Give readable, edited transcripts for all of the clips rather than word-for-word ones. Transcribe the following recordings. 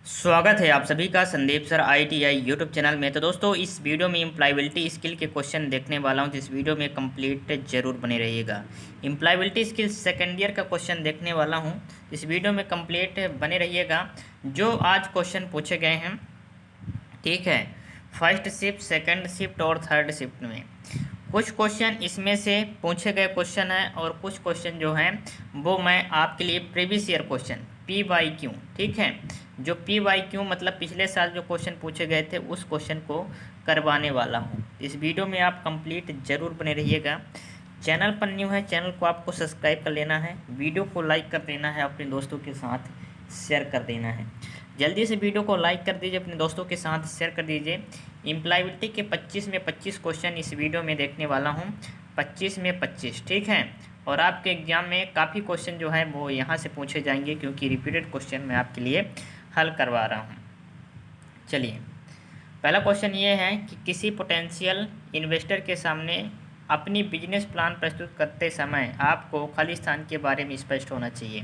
स्वागत है आप सभी का Sandeep sir ITI YouTube channel में। तो दोस्तों इस वीडियो में एम्प्लॉयबिलिटी स्किल के क्वेश्चन देखने वाला हूं, तो इस वीडियो में कंप्लीट जरूर बने रहिएगा। एम्प्लॉयबिलिटी स्किल सेकेंड ईयर का क्वेश्चन देखने वाला हूं, इस वीडियो में कंप्लीट बने रहिएगा। जो आज क्वेश्चन पूछे गए हैं, ठीक है, फर्स्ट शिफ्ट, सेकंड शिफ्ट और थर्ड शिफ्ट में कुछ क्वेश्चन इसमें से पूछे गए क्वेश्चन हैं और कुछ क्वेश्चन जो हैं वो मैं आपके लिए प्रीवियस ईयर क्वेश्चन PYQ, ठीक है, जो PYQ मतलब पिछले साल जो क्वेश्चन पूछे गए थे उस क्वेश्चन को करवाने वाला हूँ। इस वीडियो में आप कंप्लीट जरूर बने रहिएगा। चैनल पर न्यू है, चैनल को आपको सब्सक्राइब कर लेना है, वीडियो को लाइक कर देना है, अपने दोस्तों के साथ शेयर कर देना है। जल्दी से वीडियो को लाइक कर दीजिए, अपने दोस्तों के साथ शेयर कर दीजिए। एम्प्लॉयबिलिटी के 25 में 25 क्वेश्चन इस वीडियो में देखने वाला हूँ, 25 में 25, ठीक है। और आपके एग्जाम में काफ़ी क्वेश्चन जो है वो यहाँ से पूछे जाएंगे, क्योंकि रिपीटेड क्वेश्चन मैं आपके लिए हल करवा रहा हूँ। चलिए, पहला क्वेश्चन ये है कि किसी पोटेंशियल इन्वेस्टर के सामने अपनी बिजनेस प्लान प्रस्तुत करते समय आपको खालिस्तान के बारे में स्पष्ट होना चाहिए।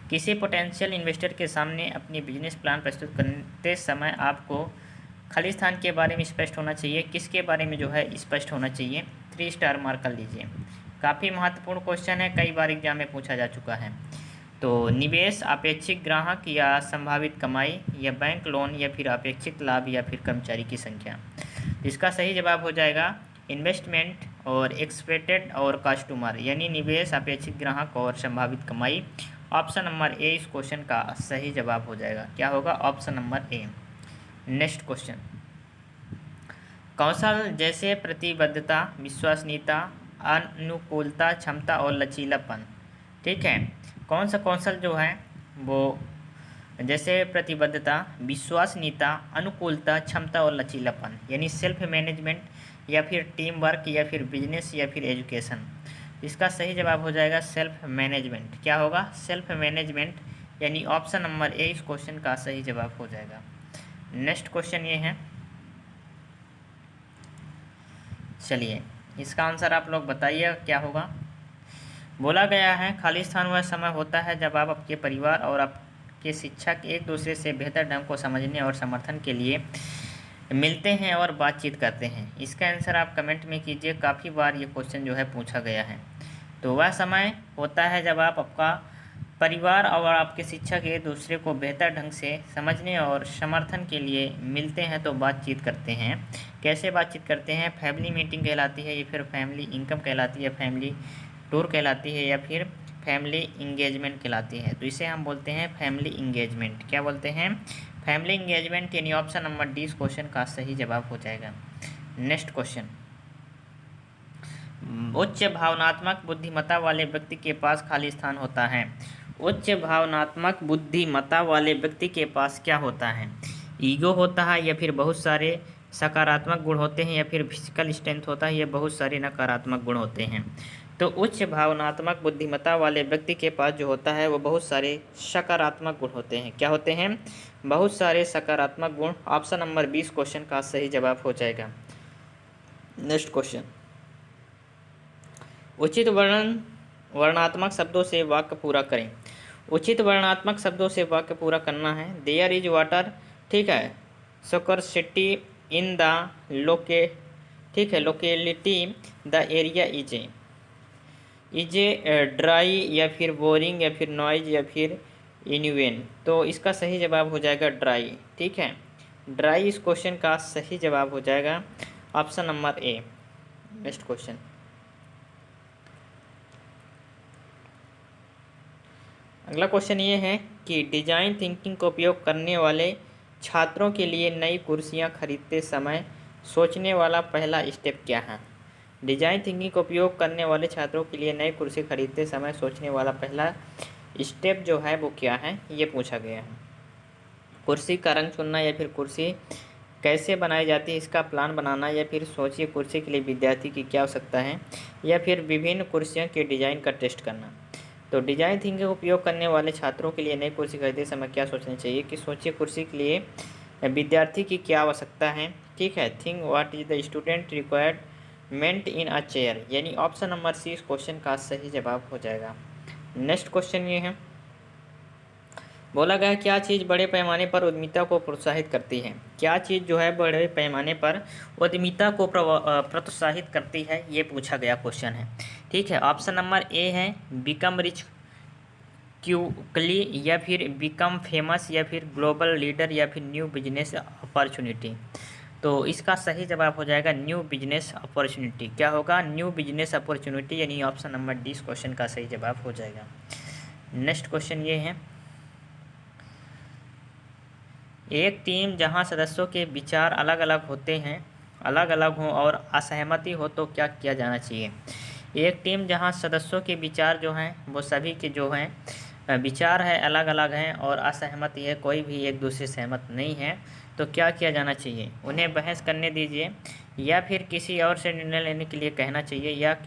किसी पोटेंशियल इन्वेस्टर के सामने अपनी बिजनेस प्लान प्रस्तुत करते समय आपको खालिस्तान के बारे में स्पष्ट होना चाहिए। किसके बारे में जो है स्पष्ट होना चाहिए? 3 स्टार मार्क कर लीजिए। काफ़ी महत्वपूर्ण क्वेश्चन है, कई बार एग्जाम में पूछा जा चुका है। तो निवेश, अपेक्षित ग्राहक या संभावित कमाई, या बैंक लोन, या फिर अपेक्षित लाभ, या फिर कर्मचारी की संख्या। इसका सही जवाब हो जाएगा इन्वेस्टमेंट और एक्सपेक्टेड और कस्टमर, यानी निवेश, अपेक्षित ग्राहक और संभावित कमाई। ऑप्शन नंबर ए इस क्वेश्चन का सही जवाब हो जाएगा। क्या होगा? Option number A. Next question, कौशल जैसे प्रतिबद्धता, विश्वसनीयता, अनुकूलता, क्षमता और लचीलापन, ठीक है। कौन सा कौशल जो है वो जैसे प्रतिबद्धता, विश्वसनीयता, अनुकूलता, क्षमता और लचीलापन, यानी सेल्फ मैनेजमेंट, या फिर टीम वर्क, या फिर बिजनेस, या फिर एजुकेशन। इसका सही जवाब हो जाएगा सेल्फ मैनेजमेंट। क्या होगा? सेल्फ मैनेजमेंट, यानी ऑप्शन नंबर ए इस क्वेश्चन का सही जवाब हो जाएगा। नेक्स्ट क्वेश्चन ये है, चलिए इसका आंसर आप लोग बताइए क्या होगा। बोला गया है खालिस्तान वह समय होता है जब आप आपके परिवार और आपके शिक्षक एक दूसरे से बेहतर ढंग को समझने और समर्थन के लिए मिलते हैं और बातचीत करते हैं। इसका आंसर आप कमेंट में कीजिए, काफ़ी बार ये क्वेश्चन जो है पूछा गया है। तो वह समय होता है जब आप आपका परिवार और आपके शिक्षक एक दूसरे को बेहतर ढंग से समझने और समर्थन के लिए मिलते हैं तो बातचीत करते हैं। कैसे बातचीत करते हैं? फैमिली मीटिंग कहलाती है, या फिर फैमिली इनकम कहलाती है, फैमिली टूर कहलाती है, या फिर फैमिली इंगेजमेंट कहलाती है। तो इसे हम बोलते हैं फैमिली इंगेजमेंट। क्या बोलते हैं? फैमिली इंगेजमेंट, यानी ऑप्शन नंबर डी इस क्वेश्चन का सही जवाब हो जाएगा। नेक्स्ट क्वेश्चन, उच्च भावनात्मक बुद्धिमत्ता वाले व्यक्ति के पास खाली स्थान होता है। उच्च भावनात्मक बुद्धिमत्ता वाले व्यक्ति के पास क्या होता है? ईगो होता है, या फिर बहुत सारे सकारात्मक गुण होते हैं, या फिर फिजिकल स्ट्रेंथ होता है, या बहुत सारे नकारात्मक गुण होते हैं। तो उच्च भावनात्मक बुद्धिमत्ता वाले व्यक्ति के पास जो होता है वो बहुत सारे सकारात्मक गुण होते हैं। क्या होते हैं? बहुत सारे सकारात्मक गुण। ऑप्शन नंबर 20 क्वेश्चन का सही जवाब हो जाएगा। नेक्स्ट क्वेश्चन, उचित वर्णात्मक शब्दों से वाक्य पूरा करें। उचित वर्णात्मक शब्दों से वाक्य पूरा करना है। देयर इज वाटर, ठीक है, स्कर्सिटी इन द लोके, ठीक है, locality, the area is a dry, या फिर बोरिंग, या फिर नॉइज, या फिर इन्वेन। तो इसका सही जवाब हो जाएगा ड्राई, ठीक है। ड्राई इस क्वेश्चन का सही जवाब हो जाएगा, option number A. Next question, अगला क्वेश्चन ये है कि डिजाइन थिंकिंग का उपयोग करने वाले छात्रों के लिए नई कुर्सियां खरीदते समय सोचने वाला पहला स्टेप क्या है? डिजाइन थिंकिंग का उपयोग करने वाले छात्रों के लिए नई कुर्सी खरीदते समय सोचने वाला पहला स्टेप जो है वो क्या है, ये पूछा गया है। कुर्सी का रंग चुनना, या फिर कुर्सी कैसे बनाई जाती है इसका प्लान बनाना, या फिर सोचिए कुर्सी के लिए विद्यार्थी की क्या आवश्यकता है, या फिर विभिन्न कुर्सियों के डिजाइन का टेस्ट करना। तो डिजाइन थिंकिंग का उपयोग करने वाले छात्रों के लिए नई कुर्सी खरीदते समय क्या सोचना चाहिए कि सोचिए कुर्सी के लिए विद्यार्थी की क्या आवश्यकता है, ठीक है। Think what is the student requirement in a chair, यानी ऑप्शन नंबर सी इस क्वेश्चन का सही जवाब हो जाएगा। नेक्स्ट क्वेश्चन ये है, बोला गया है क्या चीज़ बड़े पैमाने पर उद्यमिता को प्रोत्साहित करती है। क्या चीज़ जो है बड़े पैमाने पर उद्यमिता को प्रोत्साहित करती है, ये पूछा गया क्वेश्चन है। ठीक है, ऑप्शन नंबर ए है बिकम रिच क्यूकली, या फिर बिकम फेमस, या फिर ग्लोबल लीडर, या फिर न्यू बिजनेस अपॉर्चुनिटी। तो इसका सही जवाब हो जाएगा न्यू बिजनेस अपॉर्चुनिटी। क्या होगा? न्यू बिजनेस अपॉर्चुनिटी, यानी ऑप्शन नंबर डी इस क्वेश्चन का सही जवाब हो जाएगा। नेक्स्ट क्वेश्चन ये है, एक टीम जहां सदस्यों के विचार अलग अलग होते हैं, अलग अलग हों और असहमति हो तो क्या किया जाना चाहिए। एक टीम जहां सदस्यों के विचार जो हैं वो सभी के जो हैं विचार है अलग अलग हैं और असहमति है, कोई भी एक दूसरे से सहमत नहीं है, तो क्या किया जाना चाहिए? उन्हें बहस करने दीजिए, या फिर किसी और से निर्णय लेने के लिए कहना चाहिए, या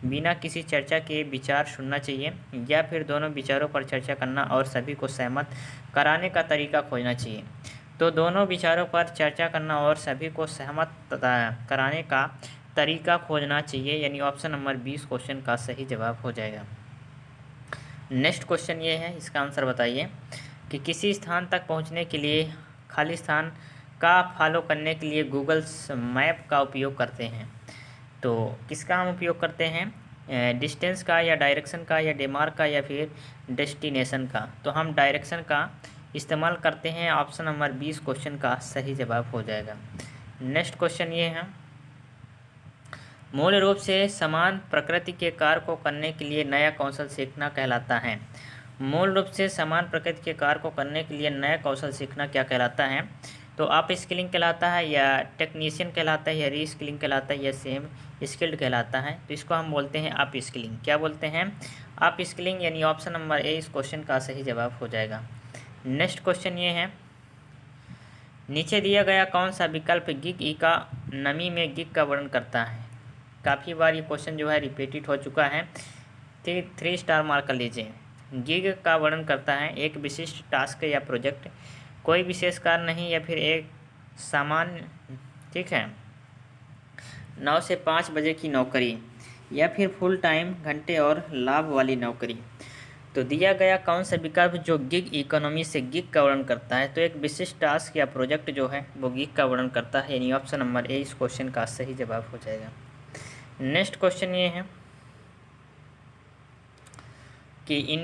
बिना किसी चर्चा के विचार सुनना चाहिए, या फिर दोनों विचारों पर चर्चा करना और सभी को सहमत कराने का तरीका खोजना चाहिए। तो दोनों विचारों पर चर्चा करना और सभी को सहमत कराने का तरीका खोजना चाहिए, यानी ऑप्शन नंबर 20 क्वेश्चन का सही जवाब हो जाएगा। नेक्स्ट क्वेश्चन ये है, इसका आंसर बताइए कि किसी स्थान तक पहुंचने के लिए खाली स्थान का फॉलो करने के लिए गूगल मैप का उपयोग करते हैं। तो किसका हम उपयोग करते हैं? डिस्टेंस का, या डायरेक्शन का, या डेमार्क का, या फिर डेस्टिनेशन का। तो हम डायरेक्शन का इस्तेमाल करते हैं, ऑप्शन नंबर 20 क्वेश्चन का सही जवाब हो जाएगा। नेक्स्ट क्वेश्चन ये है, मूल रूप से समान प्रकृति के कार्य को करने के लिए नया कौशल सीखना कहलाता है। मूल रूप से समान प्रकृति के कार्य को करने के लिए नया कौशल सीखना क्या कहलाता है? तो अप स्किलिंग कहलाता है, या टेक्नीशियन कहलाता है, या री स्किलिंग कहलाता है, या सेम स्किल्ड कहलाता है। तो इसको हम बोलते हैं अप स्किलिंग। क्या बोलते हैं? अप स्किलिंग, यानी ऑप्शन नंबर ए इस क्वेश्चन का सही जवाब हो जाएगा। नेक्स्ट क्वेश्चन ये है, नीचे दिया गया कौन सा विकल्प गिग इकोनॉमी में गिग का वर्णन करता है? काफ़ी बार ये क्वेश्चन जो है रिपीटेड हो चुका है, 3 स्टार मार्क कर लीजिए। गिग का वर्णन करता है एक विशिष्ट टास्क या प्रोजेक्ट, कोई विशेष कार्य नहीं, या फिर एक सामान्य, ठीक है, 9 से 5 बजे की नौकरी, या फिर फुल टाइम घंटे और लाभ वाली नौकरी। तो दिया गया कौन सा विकल्प जो गिग इकोनॉमी से गिग का वर्णन करता है? तो एक विशिष्ट टास्क या प्रोजेक्ट जो है वो गिग का वर्णन करता है, यानी ऑप्शन नंबर ए इस क्वेश्चन का सही जवाब हो जाएगा। नेक्स्ट क्वेश्चन ये है कि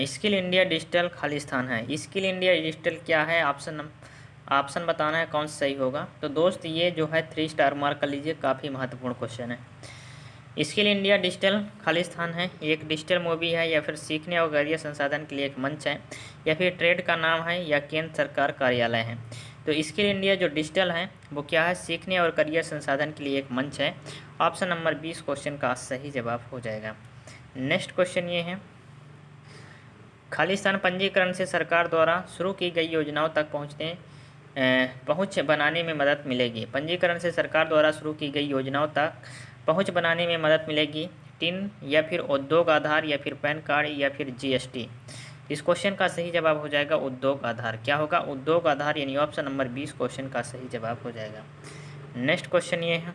स्किल इंडिया डिजिटल खालिस्तान है। स्किल इंडिया डिजिटल क्या है? ऑप्शन बताना है कौन सा सही होगा। तो दोस्त ये जो है 3 स्टार मार्क कर लीजिए, काफ़ी महत्वपूर्ण क्वेश्चन है। स्किल इंडिया डिजिटल खालिस्तान है एक डिजिटल मूवी है, या फिर सीखने और करियर संसाधन के लिए एक मंच है, या फिर ट्रेड का नाम है, या केंद्र सरकार कार्यालय है। तो स्किल इंडिया जो डिजिटल है वो क्या है? सीखने और करियर संसाधन के लिए एक मंच है। ऑप्शन नंबर 20 क्वेश्चन का सही जवाब हो जाएगा। नेक्स्ट क्वेश्चन ये है, खालिस्तान पंजीकरण से सरकार द्वारा शुरू की गई योजनाओं तक पहुँच बनाने में मदद मिलेगी। पंजीकरण से सरकार द्वारा शुरू की गई योजनाओं तक पहुँच बनाने में मदद मिलेगी। टिन, या फिर उद्योग आधार, या फिर पैन कार्ड, या फिर जीएसटी। इस क्वेश्चन का सही जवाब हो जाएगा उद्योग आधार। क्या होगा? उद्योग आधार, यानी ऑप्शन नंबर 20 क्वेश्चन का सही जवाब हो जाएगा। नेक्स्ट क्वेश्चन ये है,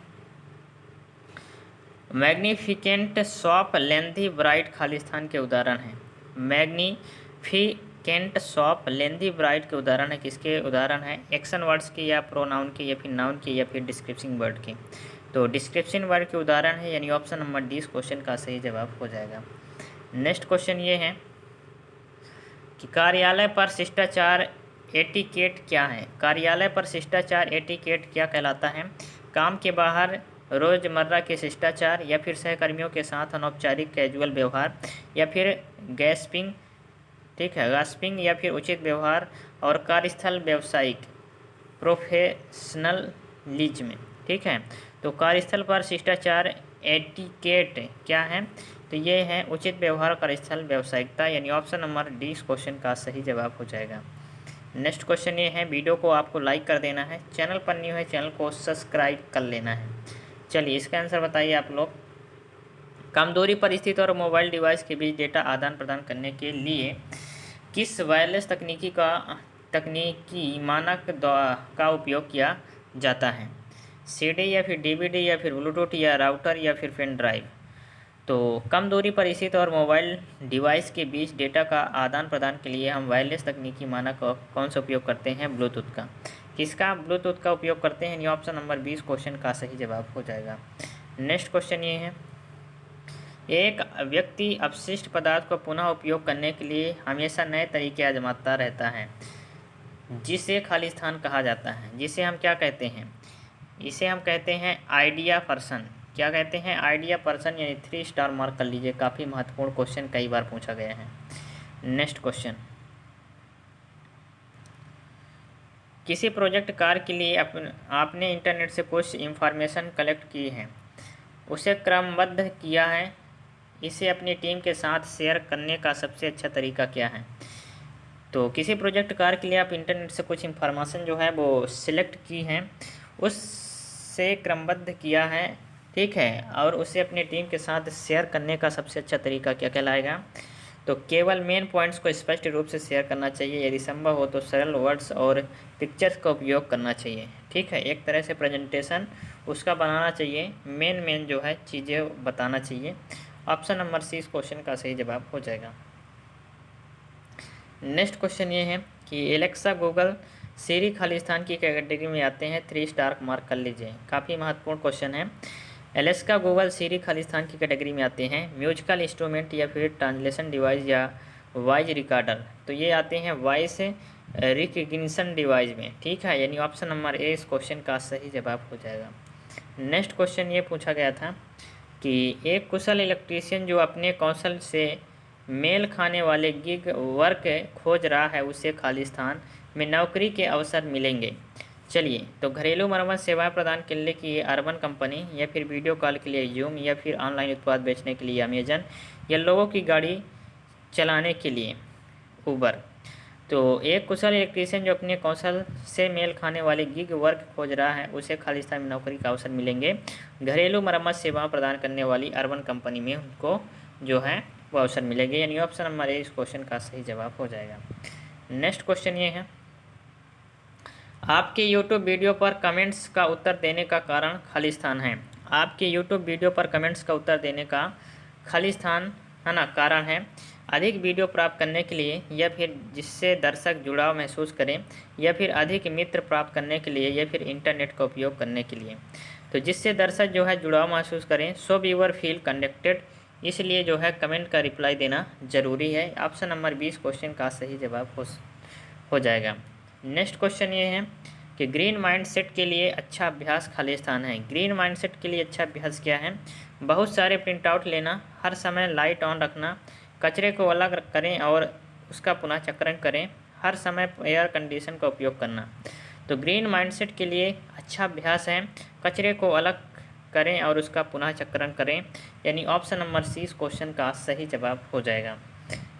magnificent shop lengthy bright Khalistan के उदाहरण हैं। मैग्निफिकेंट शॉप लेंथी ब्राइट के उदाहरण है किसके उदाहरण है? एक्शन वर्ड्स के, या प्रोनाउन के, या फिर नाउन के, या फिर डिस्क्रिप्शन वर्ड के। तो डिस्क्रिप्शन वर्ड के उदाहरण है, यानी ऑप्शन नंबर 20 क्वेश्चन का सही जवाब हो जाएगा। नेक्स्ट क्वेश्चन ये है कि कार्यालय पर शिष्टाचार एटिकेट क्या है? कार्यालय पर शिष्टाचार एटिकेट क्या कहलाता है? काम के बाहर रोज़मर्रा के शिष्टाचार, या फिर सहकर्मियों के साथ अनौपचारिक कैजुअल व्यवहार, या फिर गैस्पिंग, ठीक है, गॉसिपिंग, या फिर उचित व्यवहार, और कार्यस्थल व्यावसायिक प्रोफेशनलिज्म, ठीक है। तो कार्यस्थल पर शिष्टाचार एटिकेट क्या है? तो ये है उचित व्यवहार, कार्यस्थल व्यावसायिकता, यानी ऑप्शन नंबर डी इस क्वेश्चन का सही जवाब हो जाएगा। नेक्स्ट क्वेश्चन ये है, वीडियो को आपको लाइक कर देना है, चैनल पर न्यू है चैनल को सब्सक्राइब कर लेना है। चलिए इसका आंसर बताइए आप लोग। कम दूरी पर स्थित और मोबाइल डिवाइस के बीच डेटा आदान प्रदान करने के लिए किस वायरलेस तकनीकी मानक का उपयोग किया जाता है? सीडी, या फिर डीवीडी, या फिर ब्लूटूथ, या राउटर, या फिर पेन ड्राइव। तो कम दूरी पर स्थित और मोबाइल डिवाइस के बीच डेटा का आदान प्रदान के लिए हम वायरलेस तकनीकी मानक कौन सा उपयोग करते हैं? ब्लूटूथ का। किसका? ब्लूटूथ का उपयोग करते हैं। ये ऑप्शन नंबर 20 क्वेश्चन का सही जवाब हो जाएगा। नेक्स्ट क्वेश्चन ये है, एक व्यक्ति अपशिष्ट पदार्थ को पुनः उपयोग करने के लिए हमेशा नए तरीके आजमाता रहता है, जिसे खालिस्तान कहा जाता है। जिसे हम क्या कहते हैं? इसे हम कहते हैं आइडिया पर्सन। क्या कहते हैं? आइडिया पर्सन, यानी 3 स्टार मार्क कर लीजिए। काफ़ी महत्वपूर्ण क्वेश्चन, कई बार पूछा गया है। नेक्स्ट क्वेश्चन, किसी प्रोजेक्ट कार्य के लिए आपने इंटरनेट से कुछ इंफॉर्मेशन कलेक्ट की है, उसे क्रमबद्ध किया है, इसे अपनी टीम के साथ शेयर करने का सबसे अच्छा तरीका क्या है? तो किसी प्रोजेक्ट कार्य के लिए आप इंटरनेट से कुछ इंफॉर्मेशन जो है वो सिलेक्ट की है, उससे क्रमबद्ध किया है, ठीक है, और उसे अपनी टीम के साथ शेयर करने का सबसे अच्छा तरीका क्या कहलाएगा? तो केवल मेन पॉइंट्स को स्पष्ट रूप से शेयर करना चाहिए। यदि संभव हो तो सरल वर्ड्स और पिक्चर्स का उपयोग करना चाहिए, ठीक है। एक तरह से प्रेजेंटेशन उसका बनाना चाहिए, मेन जो है चीज़ें बताना चाहिए। ऑप्शन नंबर सी इस क्वेश्चन का सही जवाब हो जाएगा। नेक्स्ट क्वेश्चन ये है कि एलेक्सा, गूगल, सिरी खालिस्तान की कैटेगरी में आते हैं। 3 स्टार मार्क कर लीजिए। काफ़ी महत्वपूर्ण क्वेश्चन है। एलेक्सा, गूगल, सिरी खालिस्तान की कैटेगरी में आते हैं। म्यूजिकल इंस्ट्रूमेंट या फिर ट्रांसलेशन डिवाइस या वॉइस रिकॉर्डर, तो ये आते हैं वॉइस रिकग्निशन डिवाइस में, ठीक है। यानी ऑप्शन नंबर ए इस क्वेश्चन का सही जवाब हो जाएगा। नेक्स्ट क्वेश्चन ये पूछा गया था कि एक कुशल इलेक्ट्रीशियन जो अपने कौशल से मेल खाने वाले गिग वर्क खोज रहा है, उसे खालिस्तान में नौकरी के अवसर मिलेंगे। चलिए, तो घरेलू मरम्मत सेवाएं प्रदान करने के लिए अर्बन कंपनी, या फिर वीडियो कॉल के लिए जूम, या फिर ऑनलाइन उत्पाद बेचने के लिए अमेजन, या लोगों की गाड़ी चलाने के लिए उबर। तो एक कुशल इलेक्ट्रीशियन जो अपने कौशल से मेल खाने वाले गिग वर्क खोज रहा है, उसे खालिस्तान में नौकरी का अवसर मिलेंगे। घरेलू मरम्मत सेवाएं प्रदान करने वाली अर्बन कंपनी में उनको जो है वो अवसर मिलेंगे। यानी ऑप्शन नंबर ए इस क्वेश्चन का सही जवाब हो जाएगा। नेक्स्ट क्वेश्चन ये है, आपके यूट्यूब वीडियो पर कमेंट्स का उत्तर देने का कारण खालिस्तान है। आपके यूट्यूब वीडियो पर कमेंट्स का उत्तर देने का खालिस्तान है ना कारण है। अधिक वीडियो प्राप्त करने के लिए, या फिर जिससे दर्शक जुड़ाव महसूस करें, या फिर अधिक मित्र प्राप्त करने के लिए, या फिर इंटरनेट का उपयोग करने के लिए। तो जिससे दर्शक जो है जुड़ाव महसूस करें, सो व्यूअर फील कनेक्टेड, इसलिए जो है कमेंट का रिप्लाई देना ज़रूरी है। ऑप्शन नंबर 20 क्वेश्चन का सही जवाब हो जाएगा। नेक्स्ट क्वेश्चन ये है कि ग्रीन माइंडसेट के लिए अच्छा अभ्यास खालिस्तान है। ग्रीन माइंडसेट के लिए अच्छा अभ्यास क्या है? बहुत सारे प्रिंट आउट लेना, हर समय लाइट ऑन रखना, कचरे को अलग करें और उसका पुनः चक्रण करें, हर समय एयर कंडीशन का उपयोग करना। तो ग्रीन माइंडसेट के लिए अच्छा अभ्यास है कचरे को अलग करें और उसका पुनः चक्रण करें। यानी ऑप्शन नंबर सी इस क्वेश्चन का सही जवाब हो जाएगा।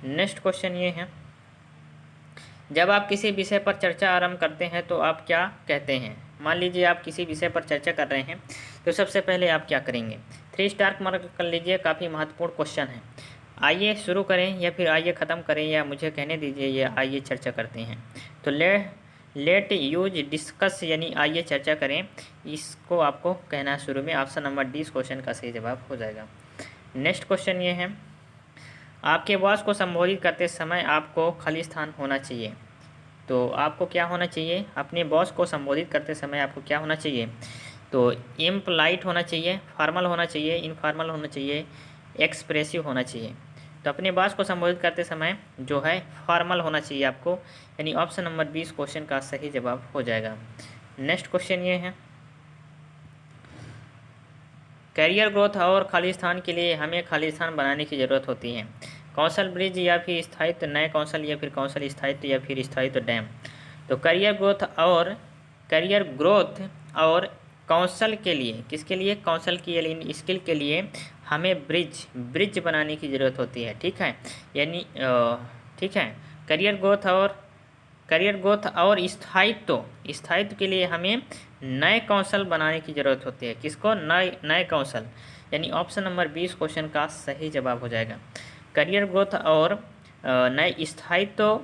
नेक्स्ट क्वेश्चन ये है, जब आप किसी विषय पर चर्चा आरंभ करते हैं तो आप क्या कहते हैं? मान लीजिए आप किसी विषय पर चर्चा कर रहे हैं, तो सबसे पहले आप क्या करेंगे? 3 स्टार मार्क कर लीजिए। काफ़ी महत्वपूर्ण क्वेश्चन है। आइए शुरू करें, या फिर आइए ख़त्म करें, या मुझे कहने दीजिए, या आइए चर्चा करते हैं। तो लेट यूज डिस्कस, यानी आइए चर्चा करें, इसको आपको कहना है शुरू में। ऑप्शन नंबर डी इस क्वेश्चन का सही जवाब हो जाएगा। नेक्स्ट क्वेश्चन ये है, आपके बॉस को संबोधित करते समय आपको खालिस्तान होना चाहिए। तो आपको क्या होना चाहिए? अपने बॉस को संबोधित करते समय आपको क्या होना चाहिए? तो इम्पोलाइट होना चाहिए, फॉर्मल होना चाहिए, इनफॉर्मल होना चाहिए, एक्सप्रेसिव होना चाहिए। तो अपने बॉस को संबोधित करते समय जो है फॉर्मल होना चाहिए आपको। यानी ऑप्शन नंबर 20 क्वेश्चन का सही जवाब हो जाएगा। नेक्स्ट क्वेश्चन ये है, करियर ग्रोथ और खालिस्तान के लिए हमें खालिस्तान बनाने की ज़रूरत होती है। कौशल ब्रिज, या फिर स्थायित्व, नए कौशल, या फिर कौशल स्थायित्व, या फिर स्थायित्व डैम। तो करियर ग्रोथ और कौशल के लिए, किसके लिए? कौशल के लिए, स्किल के लिए हमें ब्रिज बनाने की ज़रूरत होती है, ठीक है। यानी ठीक है, करियर ग्रोथ और स्थायित्व के लिए हमें नए कौशल बनाने की ज़रूरत होती है। किसको? नए कौशल। यानी ऑप्शन नंबर 20 क्वेश्चन का सही जवाब हो जाएगा। करियर ग्रोथ और नए स्थायित्व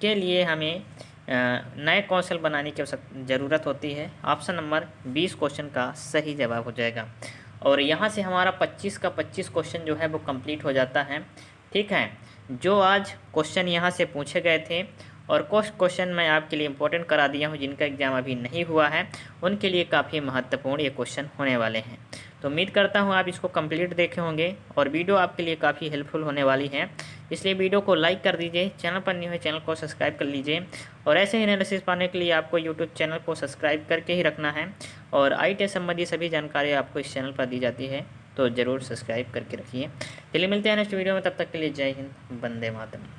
के लिए हमें नए कौशल बनाने की ज़रूरत होती है। ऑप्शन नंबर 20 क्वेश्चन का सही जवाब हो जाएगा। और यहाँ से हमारा 25 का 25 क्वेश्चन जो है वो कंप्लीट हो जाता है। ठीक है, जो आज क्वेश्चन यहाँ से पूछे गए थे और कुछ क्वेश्चन मैं आपके लिए इम्पोर्टेंट करा दिया हूँ, जिनका एग्ज़ाम अभी नहीं हुआ है, उनके लिए काफ़ी महत्वपूर्ण ये क्वेश्चन होने वाले हैं। तो उम्मीद करता हूँ आप इसको कंप्लीट देखे होंगे और वीडियो आपके लिए काफ़ी हेल्पफुल होने वाली है। इसलिए वीडियो को लाइक कर दीजिए, चैनल पर नहीं हुए चैनल को सब्सक्राइब कर लीजिए और ऐसे ही एनालिसिस पाने के लिए आपको यूट्यूब चैनल को सब्सक्राइब करके ही रखना है। और ITA संबंधी सभी जानकारी आपको इस चैनल पर दी जाती है, तो ज़रूर सब्सक्राइब करके रखिए। चलिए मिलते हैं नेक्स्ट वीडियो में, तब तक के लिए जय हिंद, वंदे मातरम।